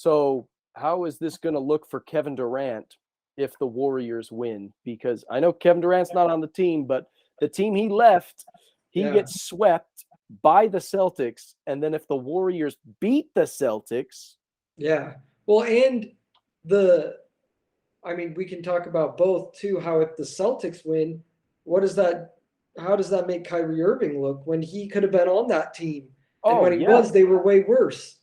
So how is this going to look for Kevin Durant if the Warriors win? Because I know Kevin Durant's not on the team, but the team he left, he gets swept by the Celtics. And then if the Warriors beat the Celtics. Yeah. Well, and we can talk about both too, how if the Celtics win, how does that make Kyrie Irving look when he could have been on that team? And Oh, when he yeah. was, they were way worse.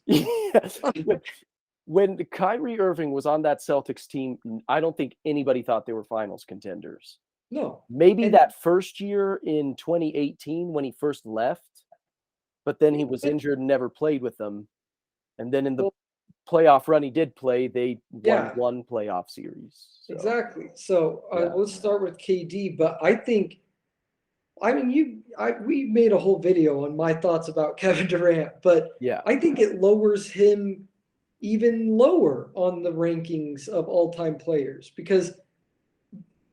When Kyrie Irving was on that Celtics team, I don't think anybody thought they were finals contenders. No. Maybe that first year in 2018 when he first left, but then he was injured and never played with them. And then in the playoff run he did play, they won one playoff series. So. Exactly. So let's start with KD. But we made a whole video on my thoughts about Kevin Durant, but I think it lowers him even lower on the rankings of all-time players because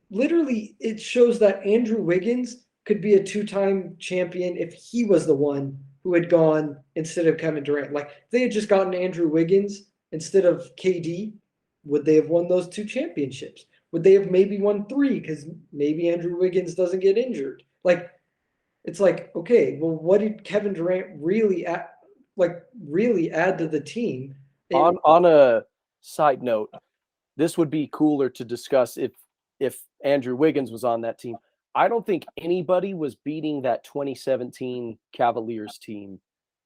literally it shows that Andrew Wiggins could be a two-time champion if he was the one who had gone instead of Kevin Durant. Like if they had just gotten Andrew Wiggins instead of KD, would they have won those two championships? Would they have maybe won three because maybe Andrew Wiggins doesn't get injured? Like, it's like, okay, well, what did Kevin Durant really add to the team? On a side note, this would be cooler to discuss if Andrew Wiggins was on that team. I don't think anybody was beating that 2017 Cavaliers team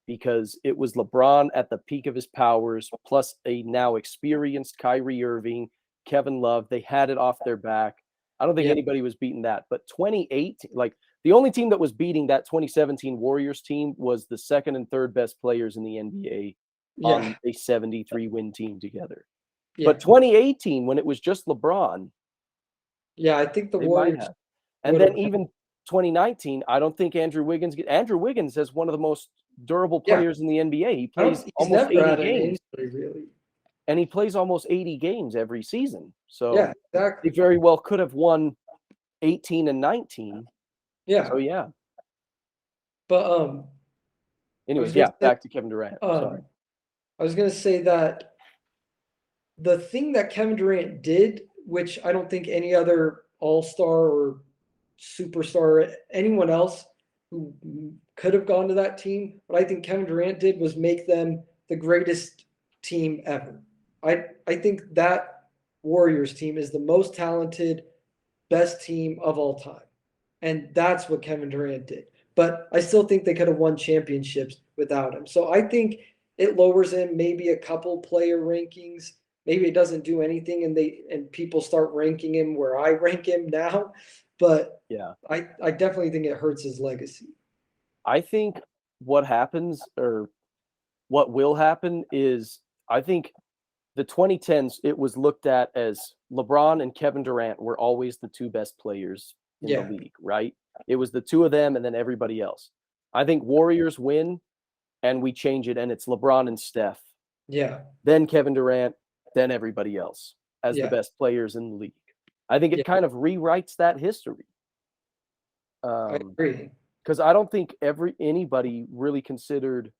because it was LeBron at the peak of his powers, plus a now experienced Kyrie Irving, Kevin Love. They had it off their back. I don't think anybody was beating that. But 2018, like the only team that was beating that 2017 Warriors team was the second and third best players in the NBA on a 73-win team together. But 2018, when it was just LeBron. Yeah, I think the Warriors. And then even 2019, I don't think Andrew Wiggins has one of the most durable players in the NBA. He plays almost 80 games. Really. And he plays almost 80 games every season. So exactly. He very well could have won 18 and 19. Yeah. So yeah. But anyways, back to Kevin Durant. Sorry. I was gonna say that the thing that Kevin Durant did, which I don't think any other all-star or superstar or anyone else who could have gone to that team, what I think Kevin Durant did was make them the greatest team ever. I think that Warriors team is the most talented, best team of all time. And that's what Kevin Durant did. But I still think they could have won championships without him. So I think it lowers him maybe a couple player rankings. Maybe it doesn't do anything and people start ranking him where I rank him now. But I definitely think it hurts his legacy. I think what happens or what will happen is I think the 2010s, it was looked at as LeBron and Kevin Durant were always the two best players in the league, right? It was the two of them and then everybody else. I think Warriors win and we change it and it's LeBron and Steph. Yeah. Then Kevin Durant, then everybody else as the best players in the league. I think it kind of rewrites that history. I agree. Because I don't think anybody really considered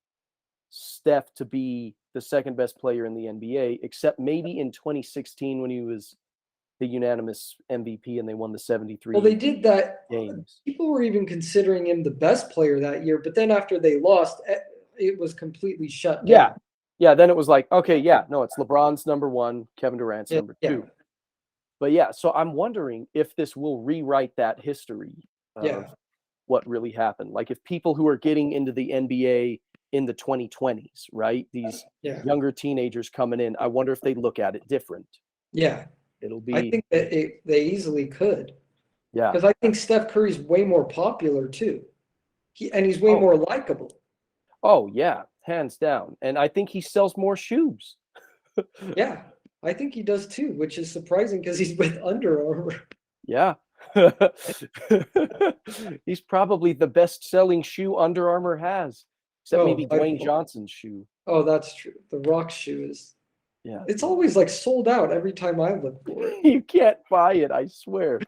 Steph to be the second best player in the NBA, except maybe in 2016 when he was the unanimous MVP and they won the 73. Well, they did that. Games. People were even considering him the best player that year, but then after they lost, it was completely shut down. Yeah. Then it was like, okay, it's LeBron's number one, Kevin Durant's number two. But so I'm wondering if this will rewrite that history of what really happened. Like if people who are getting into the NBA in the 2020s, right? These younger teenagers coming in, I wonder if they look at it different. Yeah. It'll be. I think that they easily could. Yeah. Because I think Steph Curry's way more popular too. He's way more likable. Oh, yeah. Hands down. And I think he sells more shoes. Yeah. I think he does too, which is surprising because he's with Under Armour. Yeah. He's probably the best-selling shoe Under Armour has. Except maybe Dwayne Johnson's shoe. Oh, that's true. The Rock shoe is. Yeah. It's always like sold out every time I look for it. You can't buy it, I swear.